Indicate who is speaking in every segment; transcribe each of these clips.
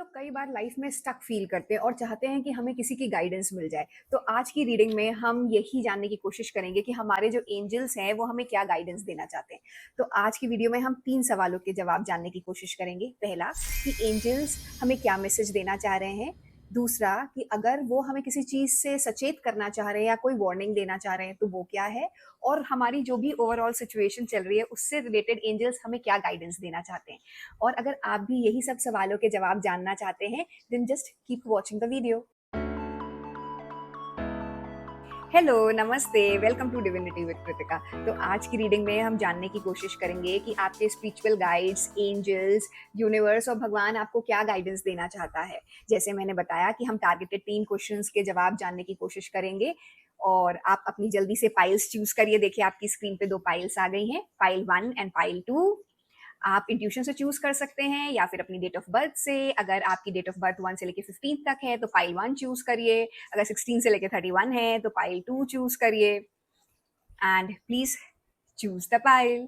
Speaker 1: लोग कई बार लाइफ में स्टक फील करते हैं और चाहते हैं कि हमें किसी की गाइडेंस मिल जाए। तो आज की रीडिंग में हम यही जानने की कोशिश करेंगे कि हमारे जो एंजल्स हैं वो हमें क्या गाइडेंस देना चाहते हैं। तो आज की वीडियो में हम 3 सवालों के जवाब जानने की कोशिश करेंगे। पहला, कि एंजल्स हमें क्या मैसेज देना चाह रहे हैं। दूसरा, कि अगर वो हमें किसी चीज़ से सचेत करना चाह रहे हैं या कोई वार्निंग देना चाह रहे हैं तो वो क्या है। और हमारी जो भी ओवरऑल सिचुएशन चल रही है उससे रिलेटेड एंजल्स हमें क्या गाइडेंस देना चाहते हैं। और अगर आप भी यही सब सवालों के जवाब जानना चाहते हैं, then just keep watching the video. Hello, नमस्ते, welcome to divinity with Kritika. तो आज की रीडिंग में हम जानने की कोशिश करेंगे कि आपके स्पिरिचुअल गाइड्स, एंजल्स, यूनिवर्स और भगवान आपको क्या गाइडेंस देना चाहता है। जैसे मैंने बताया कि हम टारगेटेड 3 क्वेश्चंस के जवाब जानने की कोशिश करेंगे। और आप अपनी जल्दी से पाइल्स चूज करिए। देखिए आपकी स्क्रीन पे 2 पाइल्स आ गई हैं, पाइल 1 एंड पाइल 2। आप इंट्यूशन से चूज कर सकते हैं या फिर अपनी डेट ऑफ बर्थ से। अगर आपकी डेट ऑफ बर्थ 1 से लेके 15 तक है तो पाइल 1 चूज करिए। अगर 16 से लेके 31 है तो पाइल 2 चूज करिए। And please choose the pile.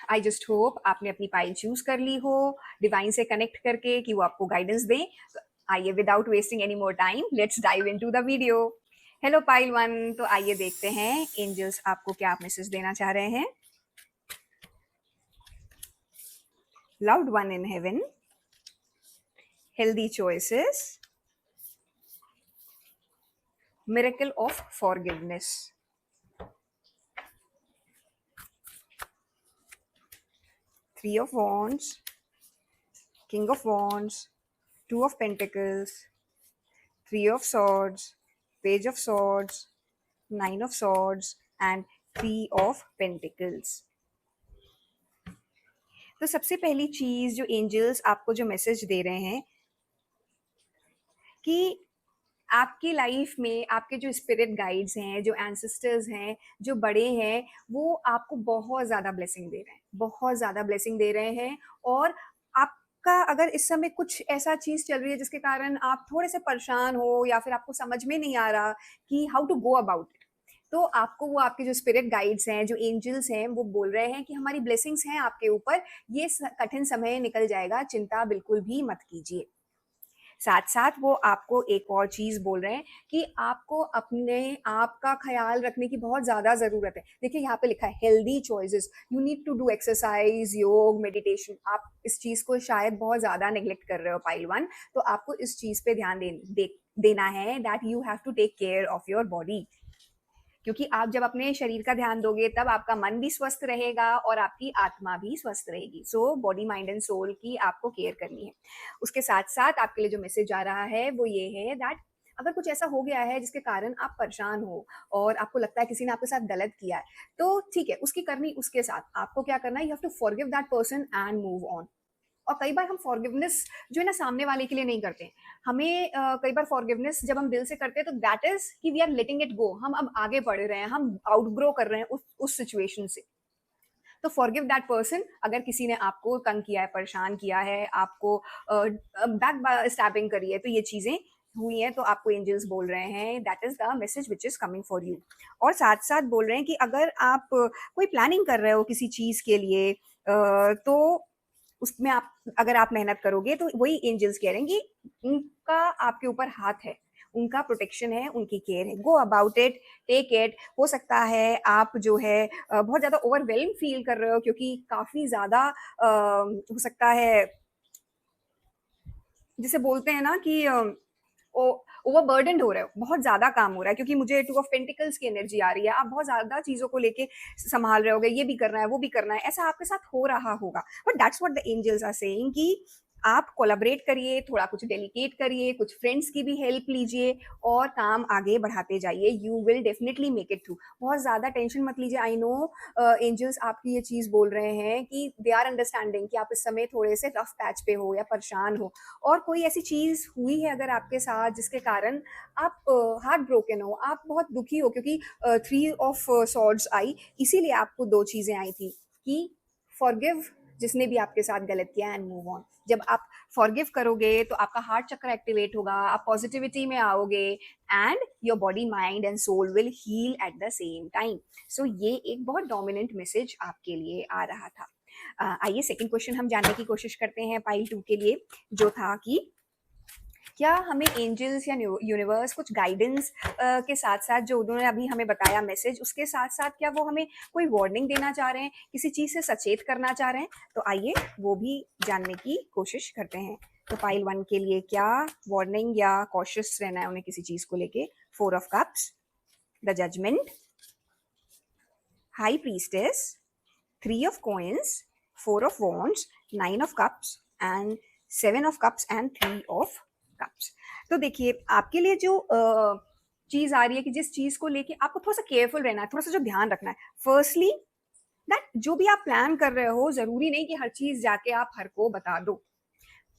Speaker 1: I just hope आपने अपनी पाइल चूज कर ली हो डिवाइन से कनेक्ट करके कि वो आपको गाइडेंस दें। तो आइए, without wasting any more time, let's dive into the video. Hello pile 1, तो आइए देखते हैं एंजल्स आपको क्या मैसेज देना चाह रहे हैं। Loved one in heaven, healthy choices, miracle of forgiveness. Three of Wands, King of Wands, Two of Pentacles, Three of Swords, Page of Swords, Nine of Swords and Three of Pentacles. तो सबसे पहली चीज जो angels आपको जो message दे रहे हैं कि आपकी लाइफ में आपके जो स्पिरिट गाइड्स हैं, जो एंसेस्टर्स हैं, जो बड़े हैं, वो आपको बहुत ज़्यादा ब्लेसिंग दे रहे हैं, बहुत ज़्यादा ब्लेसिंग दे रहे हैं। और आपका अगर इस समय कुछ ऐसा चीज़ चल रही है जिसके कारण आप थोड़े से परेशान हो या फिर आपको समझ में नहीं आ रहा कि how to go about it, तो आपको वो आपके जो स्पिरिट गाइड्स हैं, जो एंजल्स हैं, वो बोल रहे हैं कि हमारी ब्लेसिंग्स हैं आपके ऊपर। ये कठिन समय निकल जाएगा, चिंता बिल्कुल भी मत कीजिए। साथ साथ वो आपको एक और चीज बोल रहे हैं कि आपको अपने आप का ख्याल रखने की बहुत ज्यादा जरूरत है। देखिए यहाँ पे लिखा है healthy choices, you need to do exercise, yoga, meditation. आप इस चीज को शायद बहुत ज्यादा नेग्लेक्ट कर रहे हो पाइल 1। तो आपको इस चीज पे ध्यान देना है that you have to take care of your body. क्योंकि आप जब अपने शरीर का ध्यान दोगे तब आपका मन भी स्वस्थ रहेगा और आपकी आत्मा भी स्वस्थ रहेगी। So body, mind and soul की आपको केयर करनी है। उसके साथ साथ आपके लिए जो मैसेज आ रहा है वो ये है दैट अगर कुछ ऐसा हो गया है जिसके कारण आप परेशान हो और आपको लगता है किसी ने आपके साथ गलत किया है, तो ठीक है, उसकी करनी उसके साथ। आपको क्या करना है, you have to forgive that person and move on. और कई बार हम फॉरगिवनेस जो है ना सामने वाले के लिए नहीं करते हैं। हमें कई बार फॉरगिवनेस जब हम दिल से करते हैं तो दैट इज कि we are letting it go. हम अब आगे बढ़ रहे हैं, हम आउटग्रो कर रहे हैं उस सिचुएशन से। तो फॉरगिव दैट पर्सन। अगर किसी ने आपको तंग किया है, परेशान किया है, आपको बैक स्टैबिंग करी है, तो ये चीजें हुई हैं, तो आपको एंजल्स बोल रहे हैं that is the message which is coming for you. और साथ साथ बोल रहे हैं कि अगर आप कोई प्लानिंग कर रहे हो किसी चीज के लिए, तो उसमें आप अगर आप मेहनत करोगे तो वही एंजल्स कह रहे हैं कि उनका आपके ऊपर हाथ है, उनका प्रोटेक्शन है, उनकी केयर है। Go about it, take it. हो सकता है आप जो है बहुत ज्यादा ओवरवेल्म फील कर रहे हो, क्योंकि काफी ज्यादा हो सकता है, जिसे बोलते हैं ना कि ओवरबर्डनड हो रहे हो, बहुत ज्यादा काम हो रहा है। क्योंकि मुझे 2 ऑफ पेंटिकल्स की एनर्जी आ रही है, आप बहुत ज्यादा चीजों को लेके संभाल रहे होगे, ये भी करना है, वो भी करना है, ऐसा आपके साथ हो रहा होगा। But that's what the angels are saying कि आप कोलैबोरेट करिए, थोड़ा कुछ डेलीकेट करिए, कुछ फ्रेंड्स की भी हेल्प लीजिए और काम आगे बढ़ाते जाइए। You will definitely make it through. बहुत ज्यादा टेंशन मत लीजिए। आई नो एंजल्स आपकी ये चीज बोल रहे हैं कि दे आर अंडरस्टैंडिंग कि आप इस समय थोड़े से रफ पैच पे हो या परेशान हो, और कोई ऐसी चीज हुई है अगर आपके साथ जिसके कारण आप हार्ट ब्रोकन हो, आप बहुत दुखी हो। क्योंकि 3 ऑफ सॉर्ड्स आई, इसीलिए आपको 2 चीजें आई थी कि फॉरगिव जिसने भी आपके साथ गलत किया एंड मूव ऑन। जब आप फॉरगिव करोगे तो आपका हार्ट चक्र एक्टिवेट होगा, आप पॉजिटिविटी में आओगे and your body mind and soul will heal at the same time. So ये एक बहुत डोमिनेंट मैसेज आपके लिए आ रहा था। आइए सेकंड क्वेश्चन हम जानने की कोशिश करते हैं पाइल 2 के लिए, जो था कि क्या हमें एंजल्स या यूनिवर्स कुछ गाइडेंस के साथ साथ जो उन्होंने अभी हमें बताया मैसेज, उसके साथ साथ क्या वो हमें कोई वार्निंग देना चाह रहे हैं, किसी चीज से सचेत करना चाह रहे हैं? तो आइए वो भी जानने की कोशिश करते हैं। तो पाइल 1 के लिए क्या वार्निंग या कॉशियस रहना है उन्हें किसी चीज को लेके? 4 of cups, the judgment, high priestess, 3 of coins, 4 of wands, 9 of cups and 7 of cups and 3 of cups। तो देखिए आपके लिए जो चीज आ रही है कि जिस चीज को लेके आपको थोड़ा सा केयरफुल रहना है, थोड़ा सा जो ध्यान रखना है, फर्स्टली दैट जो भी आप प्लान कर रहे हो जरूरी नहीं कि हर चीज जाके आप हर को बता दो।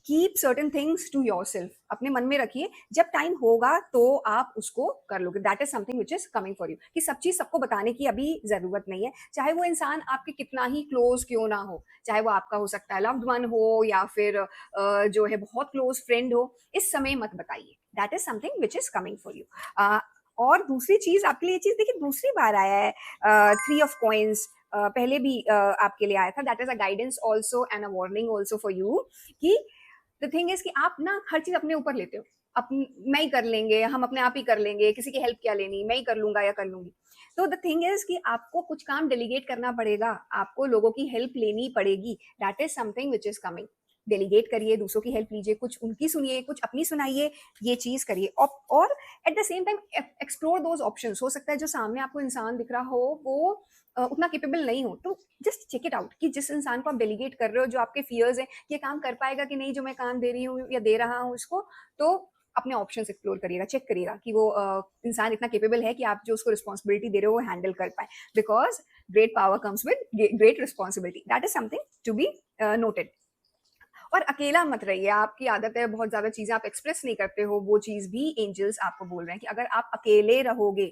Speaker 1: Keep certain things to yourself, अपने मन में रखिए, जब टाइम होगा तो आप उसको कर लोगे। That is something which is coming for you, कि सब चीज सबको बताने की अभी जरूरत नहीं है, चाहे वो इंसान आपके कितना ही क्लोज क्यों ना हो, चाहे वो आपका हो सकता है लव्ड वन हो या फिर जो है बहुत क्लोज फ्रेंड हो, इस समय मत बताइए। That is something which is coming for you. और दूसरी चीज आपके लिए, चीज देखिए दूसरी बार आया है 3 ऑफ कॉइन्स, पहले भी आपके लिए आया था। That is a guidance also and a warning also for you कि द थिंग इज कि आप ना हर चीज अपने ऊपर लेते हो, अपन मैं ही कर लेंगे, हम अपने आप ही कर लेंगे, किसी की हेल्प क्या लेनी, मैं ही कर लूंगा या कर लूंगी। तो द थिंग इज कि आपको कुछ काम डेलीगेट करना पड़ेगा, आपको लोगों की हेल्प लेनी पड़ेगी। That is something which is coming. Delegate करिए, दूसरों की हेल्प लीजिए, कुछ उनकी सुनिए, कुछ अपनी सुनाइए, ये चीज करिए। और eight the same time explore those options. हो सकता है जो सामने आपको इंसान दिख रहा हो वो उतना केपेबल नहीं हो, तो जस्ट चेक इट आउट कि जिस इंसान को आप डेलीगेट कर रहे हो, जो आपके फियर्स हैं, ये काम कर पाएगा कि नहीं जो मैं काम दे रही हूँ या दे रहा हूँ इसको। तो अपने ऑप्शंस एक्सप्लोर करिएगा, चेक करिएगा कि वो इंसान इतना केपेबल है कि आप जो उसको रिस्पॉन्सिबिलिटी दे रहे हो वो हैंडल कर पाए। Because great power comes with great responsibility. That is something to be noted. और अकेला मत रहिए, आपकी आदत है बहुत ज्यादा चीजें आप एक्सप्रेस नहीं करते हो, वो चीज भी एंजल्स आपको बोल रहे हैं कि अगर आप अकेले रहोगे,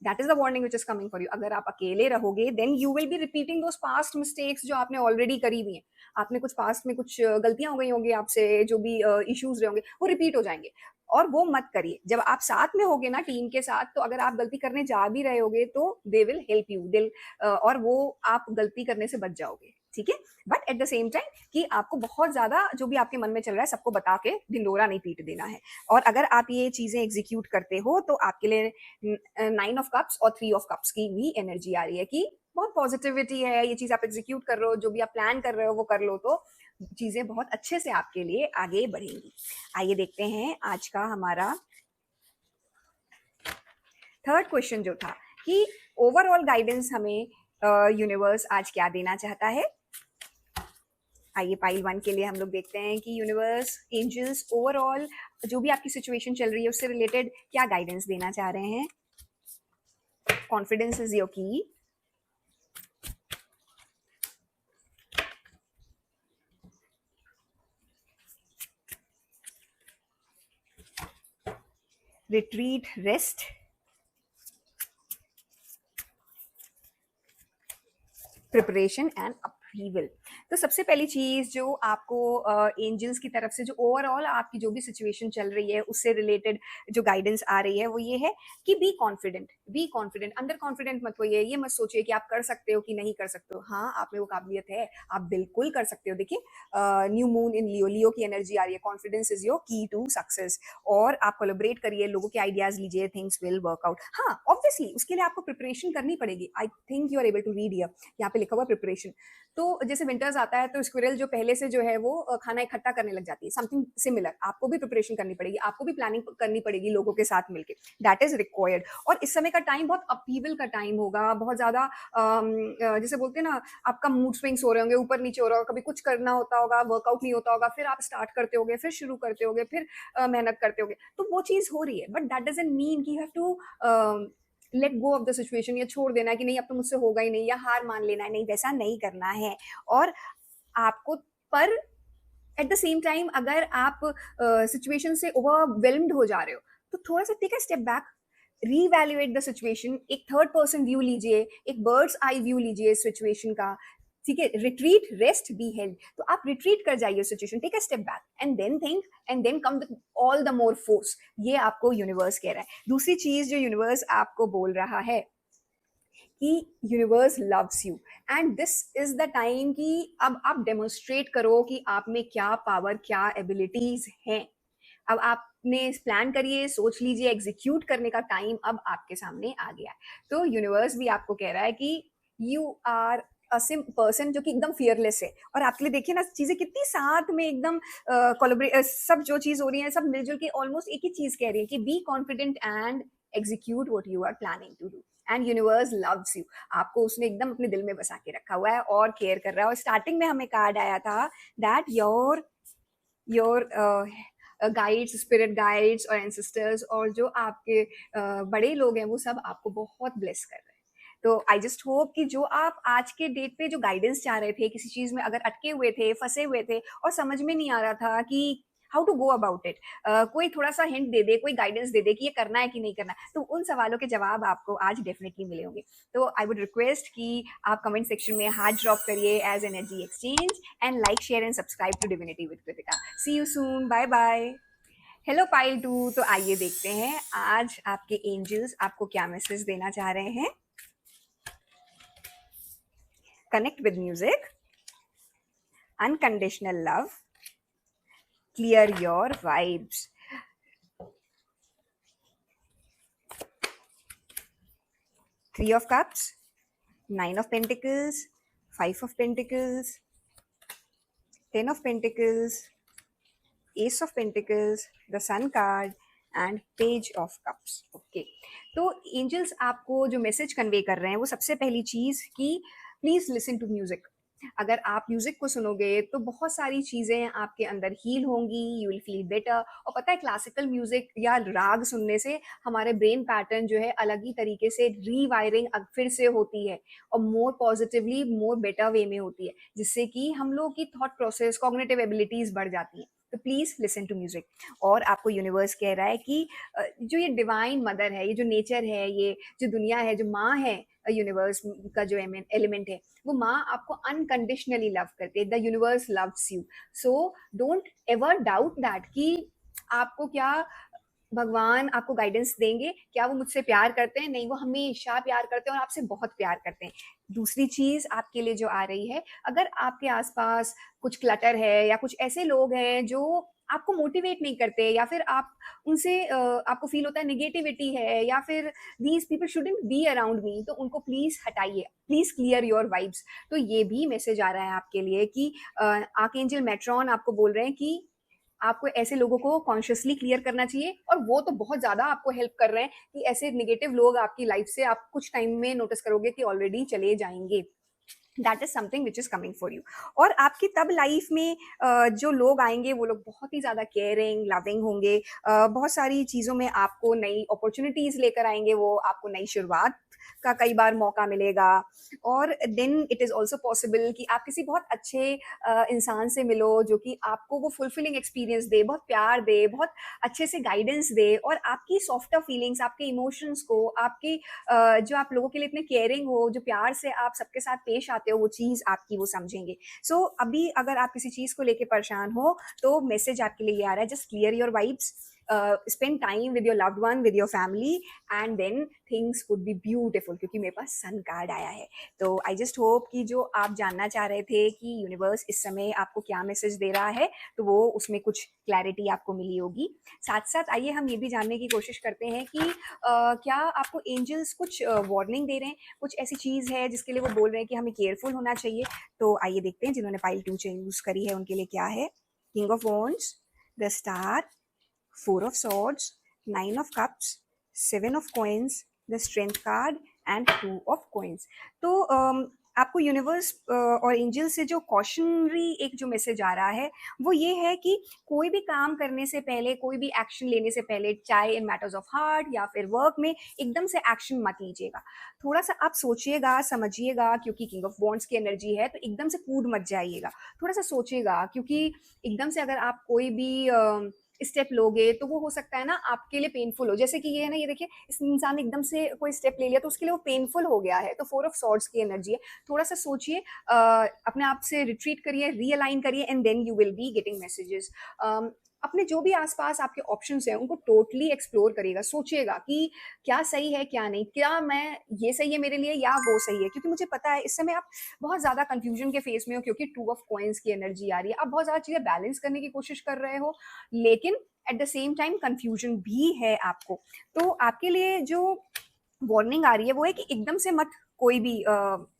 Speaker 1: that is the warning which is coming for you, अगर आप अकेले रहोगे then you will be repeating those past mistakes जो आपने ऑलरेडी करी हुई हैं। आपने कुछ पास्ट में कुछ गलतियां हो गई होंगी आपसे, जो भी इश्यूज रहे होंगे वो रिपीट हो जाएंगे, और वो मत करिए। जब आप साथ में होगे ना टीम के साथ, तो अगर आप गलती करने जा भी रहे होगे तो दे विल हेल्प यू, दिल और वो आप गलती करने से बच जाओगे, ठीक है। But at the same time कि आपको बहुत ज्यादा जो भी आपके मन में चल रहा है सबको बता के ढिंडोरा नहीं पीट देना है। और अगर आप ये चीजें एग्जीक्यूट करते हो तो आपके लिए 9 ऑफ कप्स और 3 ऑफ कप्स की भी एनर्जी आ रही है कि बहुत पॉजिटिविटी है, ये चीज आप एग्जीक्यूट कर रहे हो, जो भी आप प्लान कर रहे हो वो कर लो, तो चीजें बहुत अच्छे से आपके लिए आगे बढ़ेंगी। आइए देखते हैं आज का हमारा थर्ड क्वेश्चन जो था कि ओवरऑल गाइडेंस हमें यूनिवर्स आज क्या देना चाहता है। आइए पाइल 1 के लिए हम लोग देखते हैं कि यूनिवर्स, एंजल्स ओवरऑल जो भी आपकी सिचुएशन चल रही है उससे रिलेटेड क्या गाइडेंस देना चाह रहे हैं। कॉन्फिडेंस इज योर की, retreat, rest, preparation and upheaval. तो सबसे पहली चीज जो आपको एंजल्स की तरफ से जो ओवरऑल आपकी जो भी सिचुएशन चल रही है उससे रिलेटेड जो गाइडेंस आ रही है वो ये है कि बी कॉन्फिडेंट, बी कॉन्फिडेंट। अंदर कॉन्फिडेंट मत होइए, ये मत सोचिए कि आप कर सकते हो कि नहीं कर सकते हो। हाँ, आप में वो काबिलियत है, आप बिल्कुल कर सकते हो। देखिए न्यू मून इन लियो, लियो की एनर्जी आ रही है, confidence is your key to success. और आप कोलैबोरेट करिए, लोगों के आइडियाज लीजिए, थिंग्स विल वर्क आउट। हाँ ऑब्वियसली उसके लिए आपको प्रिपरेशन करनी पड़ेगी। I think you are able to read here, यहाँ पे लिखा हुआ प्रिपरेशन। तो जैसे विंटर्स आता है तो स्क्विरल जो पहले से जो है वो खाना इकट्ठा करने लग जाती है, समथिंग सिमिलर आपको भी प्रिपरेशन करनी पड़ेगी, आपको भी प्लानिंग करनी पड़ेगी लोगों के साथ मिलके। That is required. और इस समय का टाइम बहुत अपीवल का टाइम होगा, बहुत ज्यादा जैसे बोलते हैं ना, आपका मूड स्विंग्स हो रहे होंगे, ऊपर नीचे हो रहा होगा, कभी कुछ करना होता होगा, वर्कआउट नहीं होता होगा, फिर आप स्टार्ट करते होगे, फिर शुरू करते होगे, फिर मेहनत करते होगे, तो वो चीज हो रही है। बट दैट डजंट मीन कि you have to let go of the situation, या छोड़ देना है कि नहीं अब तो मुझसे होगा ही नहीं, या हार मान लेना है, नहीं वैसा नहीं करना है। और आपको पर एट द सेम टाइम अगर आप सिचुएशन से ओवरवेल्म्ड हो जा रहे हो तो थोड़ा सा take a step back, reevaluate the situation, एक थर्ड पर्सन व्यू लीजिए, एक बर्ड्स आई व्यू लीजिए सिचुएशन का। ठीक है, रिट्रीट, रेस्ट, बी हेल्ड। तो आप रिट्रीट कर जाइए situation, take a step back and then think and then come with all the more force. ये आपको यूनिवर्स कह रहा है। दूसरी चीज जो यूनिवर्स आपको बोल रहा है कि universe loves you and this is the time कि अब आप डेमोन्स्ट्रेट करो कि आप में क्या पावर, क्या एबिलिटीज हैं। अब आपने प्लान करिए, सोच लीजिए, एग्जीक्यूट करने का टाइम अब आपके सामने आ गया है। तो यूनिवर्स भी आपको कह रहा है कि you are a sim person जो कि एकदम फियरलेस है। और आपके लिए देखिए ना, चीजें कितनी साथ में एकदम कोलैबोरेट, सब जो चीज हो रही है सब मिलजुल के ऑलमोस्ट एक ही चीज कह रही है कि be confident and execute what you are planning to do and universe loves you. आपको उसने एकदम अपने दिल में बसा के रखा हुआ है और केयर कर रहा है। और स्टार्टिंग में हमें कार्ड आया था that your guides, spirit guides और एंसेस्टर्स और जो आपके बड़े लोग हैं वो सब आपको बहुत ब्लेस कर रहे हैं। तो आई जस्ट होप कि जो आप आज के डेट पे जो गाइडेंस चाह रहे थे, किसी चीज में अगर अटके हुए थे, फंसे हुए थे और समझ में नहीं आ रहा था कि how to go about it, कोई थोड़ा सा हिंट दे दे, कोई गाइडेंस दे दे कि ये करना है कि नहीं करना, तो उन सवालों के जवाब आपको आज डेफिनेटली मिले होंगे। तो आई वुड रिक्वेस्ट कि आप कमेंट सेक्शन में हाथ ड्रॉप करिए as energy exchange and like, share and subscribe to divinity with Kritika. See you soon, bye bye. Hello pile two, तो आइए देखते हैं आज आपके एंजल्स आपको क्या मैसेज देना चाह रहे हैं। Connect with music, unconditional love, clear your vibes. Three of Cups, Nine of Pentacles, Five of Pentacles, Ten of Pentacles, Ace of Pentacles, the Sun card and page of cups. Okay, तो angels आपको जो message convey कर रहे हैं वो सबसे पहली चीज कि प्लीज लिसन टू म्यूजिक। अगर आप म्यूजिक को सुनोगे तो बहुत सारी चीजें आपके अंदर हील होंगी, यू विल फील बेटर। और पता है, क्लासिकल म्यूजिक या राग सुनने से हमारे ब्रेन पैटर्न जो है अलग ही तरीके से रीवायरिंग फिर से होती है और मोर पॉजिटिवली, मोर बेटर वे में होती है, जिससे कि हम लोग की थॉट प्रोसेस, कॉग्निटिव एबिलिटीज बढ़ जाती हैं। तो प्लीज लिसन टू म्यूजिक। और आपको यूनिवर्स कह रहा है कि जो ये डिवाइन मदर है, ये जो नेचर है, ये जो दुनिया है, जो माँ है, यूनिवर्स का जो एलिमेंट है, वो माँ आपको अनकंडीशनली लव करती है। The universe loves you. So don't ever doubt that कि आपको क्या भगवान आपको गाइडेंस देंगे, क्या वो मुझसे प्यार करते हैं? नहीं, वो हमेशा प्यार करते हैं और आपसे बहुत प्यार करते हैं। दूसरी चीज आपके लिए जो आ रही है, अगर आपके आसपास कुछ क्लटर है या कुछ ऐसे लोग हैं जो आपको मोटिवेट नहीं करते, या फिर आप उनसे आपको फील होता है निगेटिविटी है, या फिर these people shouldn't be around me, तो उनको प्लीज हटाइए, प्लीज क्लियर योर वाइब्स। तो ये भी मैसेज आ रहा है आपके लिए कि आर्कएंजल मेट्रॉन आपको बोल रहे हैं कि आपको ऐसे लोगों को कॉन्शियसली क्लियर करना चाहिए। और वो तो बहुत ज्यादा आपको हेल्प कर रहे हैं कि ऐसे निगेटिव लोग आपकी लाइफ से आप कुछ टाइम में नोटिस करोगे कि ऑलरेडी चले जाएंगे। That is something which is coming for you. और आपकी तब लाइफ में जो लोग आएंगे वो लोग बहुत ही ज्यादा केयरिंग, लविंग होंगे। बहुत सारी चीजों में आपको नई अपॉर्चुनिटीज लेकर आएंगे, वो आपको नई शुरुआत का कई बार मौका मिलेगा। और then it is also possible कि आप किसी बहुत अच्छे इंसान से मिलो जो कि आपको वो फुलफिलिंग एक्सपीरियंस दे, बहुत प्यार दे, बहुत अच्छे से गाइडेंस दे, और आपकी सॉफ्टर फीलिंग्स, आपके इमोशंस को, आपके जो आप लोगों के लिए इतने केयरिंग हो, जो प्यार से आप सबके साथ पेश आते हो, वो चीज आपकी वो समझेंगे। सो अभी अगर आप किसी चीज को लेके परेशान हो तो मैसेज आपके लिए ये आ रहा है, just clear your vibes, spend time with your loved one, with your family, and then things would be beautiful, क्योंकि मेरे पास सन कार्ड आया है। तो आई जस्ट होप कि जो आप जानना चाह रहे थे कि यूनिवर्स इस समय आपको क्या मैसेज दे रहा है, तो वो उसमें कुछ क्लैरिटी आपको मिली होगी। साथ साथ आइए हम ये भी जानने की कोशिश करते हैं कि क्या आपको एंजल्स कुछ वार्निंग दे रहे हैं, कुछ ऐसी चीज़ है जिसके लिए वो बोल रहे हैं कि हमें केयरफुल होना चाहिए। तो आइए देखते हैं जिन्होंने पाइल 2 यूज करी है उनके लिए क्या है। King of wands, the star, Four of Swords, Nine of Cups, Seven of Coins, the Strength card and Two of Coins। तो आपको यूनिवर्स और एंजल से जो कॉशनरी एक जो मैसेज आ रहा है वो ये है कि कोई भी काम करने से पहले, कोई भी एक्शन लेने से पहले, चाहे इन मैटर्स ऑफ हार्ट या फिर वर्क में, एकदम से एक्शन मत लीजिएगा। थोड़ा सा आप सोचिएगा, समझिएगा, क्योंकि किंग ऑफ वॉन्ड्स की एनर्जी है, तो एकदम से कूद मत जाइएगा। थोड़ा सा सोचिएगा, क्योंकि एकदम से अगर आप कोई भी स्टेप लोगे तो वो हो सकता है ना आपके लिए पेनफुल हो, जैसे कि ये है ना, ये देखिए इस इंसान ने एकदम से कोई स्टेप ले लिया तो उसके लिए वो पेनफुल हो गया है, तो फोर ऑफ सॉर्ड्स की एनर्जी है। थोड़ा सा सोचिए, अपने आप से रिट्रीट करिए, रीअलाइन करिए, and then you will be getting messages. अपने जो भी आसपास आपके ऑप्शंस हैं उनको टोटली एक्सप्लोर करिएगा, सोचिएगा कि क्या सही है क्या नहीं, क्या मैं ये सही है मेरे लिए या वो सही है, क्योंकि मुझे पता है इस समय आप बहुत ज्यादा कंफ्यूजन के फेस में हो, क्योंकि टू ऑफ कॉइंस की एनर्जी आ रही है, आप बहुत ज्यादा चीजें बैलेंस करने की कोशिश कर रहे हो, लेकिन eight the same time confusion भी है आपको। तो आपके लिए जो वार्निंग आ रही है वो है कि एकदम से मत कोई भी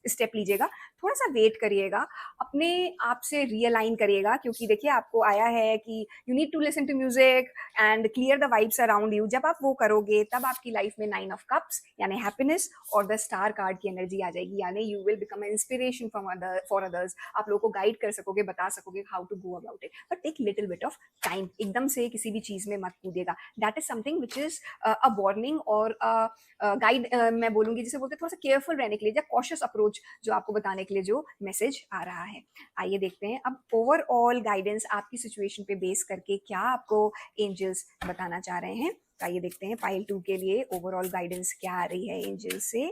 Speaker 1: स्टेप लीजिएगा, थोड़ा सा वेट करिएगा, अपने आप से रियलाइन करिएगा, क्योंकि देखिए आपको आया है कि you need to listen to music and clear the vibes around you. जब आप वो करोगे तब आपकी लाइफ में नाइन ऑफ कप्स यानी हैप्पीनेस और द स्टार कार्ड की एनर्जी आ जाएगी, यानी you will become inspiration for others. आप लोगों को गाइड कर सकोगे, बता सकोगे how to go about it, but take little bit of time, एकदम से किसी भी चीज में मत कूदेगा। That is something which is a warning और गाइड, मैं बोलूंगी जिसे बोलते हैं थोड़ा सा केयरफुल रहने के लिए, या कॉशियस अप्रोच जो आपको बताने के लिए जो मैसेज आ रहा है। आइए देखते हैं अब ओवरऑल गाइडेंस आपकी सिचुएशन पे बेस करके क्या आपको एंजल्स बताना चाह रहे हैं। तो आइए देखते हैं पाइल 2 के लिए ओवरऑल गाइडेंस क्या आ रही है एंजल से,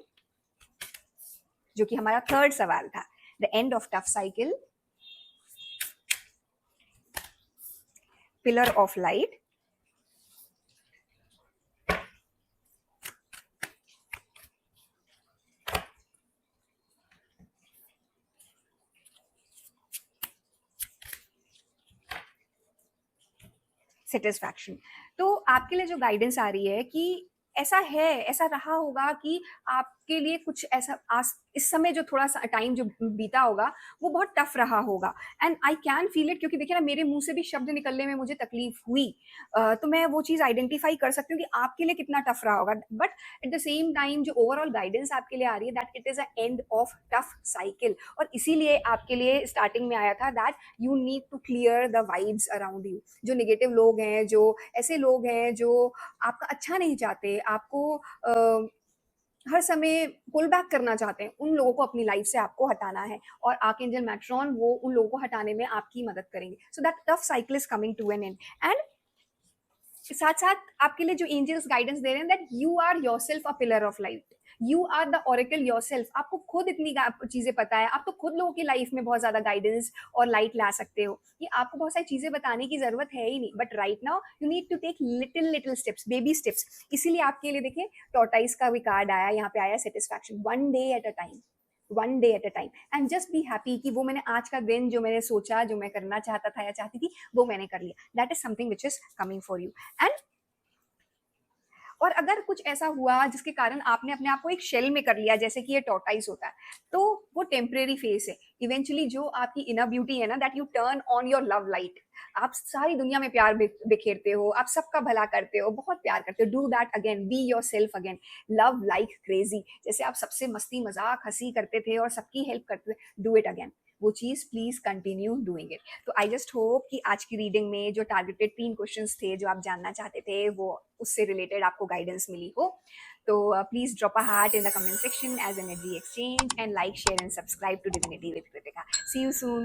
Speaker 1: जो कि हमारा थर्ड सवाल था। The end of tough cycle, pillar of light, satisfaction. तो आपके लिए जो गाइडेंस आ रही है कि ऐसा है, ऐसा रहा होगा कि आपके लिए कुछ ऐसा इस समय जो थोड़ा सा टाइम जो बीता होगा वो बहुत टफ रहा होगा, and I can feel it, क्योंकि देखिए ना मेरे मुंह से भी शब्द निकलने में मुझे तकलीफ हुई, तो मैं वो चीज आइडेंटिफाई कर सकती हूँ कि आपके लिए कितना टफ रहा होगा। But at the same time जो ओवरऑल गाइडेंस आपके लिए आ रही है that it is a end of tough cycle, और इसीलिए आपके लिए स्टार्टिंग में आया था that you need to clear the vibes around you. जो नेगेटिव लोग हैं, जो ऐसे लोग हैं जो आपका अच्छा नहीं चाहते, आपको हर समय पुल बैक करना चाहते हैं, उन लोगों को अपनी लाइफ से आपको हटाना है, और आर्कएंजल मैट्रॉन वो उन लोगों को हटाने में आपकी मदद करेंगे। So that tough cycle is coming to an end, and साथ साथ आपके लिए जो एंजल्स गाइडेंस दे रहे हैं that you are yourself a pillar of light, you are the oracle yourself. आपको खुद इतनी चीजें पता है, आप तो खुद लोगों की लाइफ में बहुत ज्यादा गाइडेंस और लाइट ला सकते हो, ये आपको बहुत सारी चीजें बताने की जरूरत है ही नहीं। But right now you need to take little little steps, baby steps. इसीलिए आपके लिए देखिए टॉर्टाइस का भी कार्ड आया, यहाँ पे आया satisfaction, one day at a time, one day at a time, and just be happy कि वो मैंने आज का दिन जो मैंने सोचा, जो मैं करना चाहता था या चाहती थी, वो मैंने कर लिया। That is something which is coming for you. And और अगर कुछ ऐसा हुआ जिसके कारण आपने अपने आप को एक शेल में कर लिया, जैसे कि ये टॉर्टाइस होता है, तो वो टेम्परेरी फेस है। इवेंचुअली जो आपकी इनर ब्यूटी है ना, that U turn on your love light. आप सारी दुनिया में प्यार बिखेरते हो, आप सबका भला करते हो, बहुत प्यार करते हो। Do that again, be your self again, love like crazy. जैसे आप सबसे मस्ती मजाक हंसी करते थे और सबकी हेल्प करते थे, डू इट अगेन। वो चीज प्लीज कंटिन्यू डूइंग इट। तो आई जस्ट होप कि आज की रीडिंग में जो टारगेटेड 3 क्वेश्चंस थे जो आप जानना चाहते थे, वो उससे रिलेटेड आपको गाइडेंस मिली हो। तो please drop a heart in the comment section as energy exchange, and like share and subscribe to divinity with Kritika. See you soon.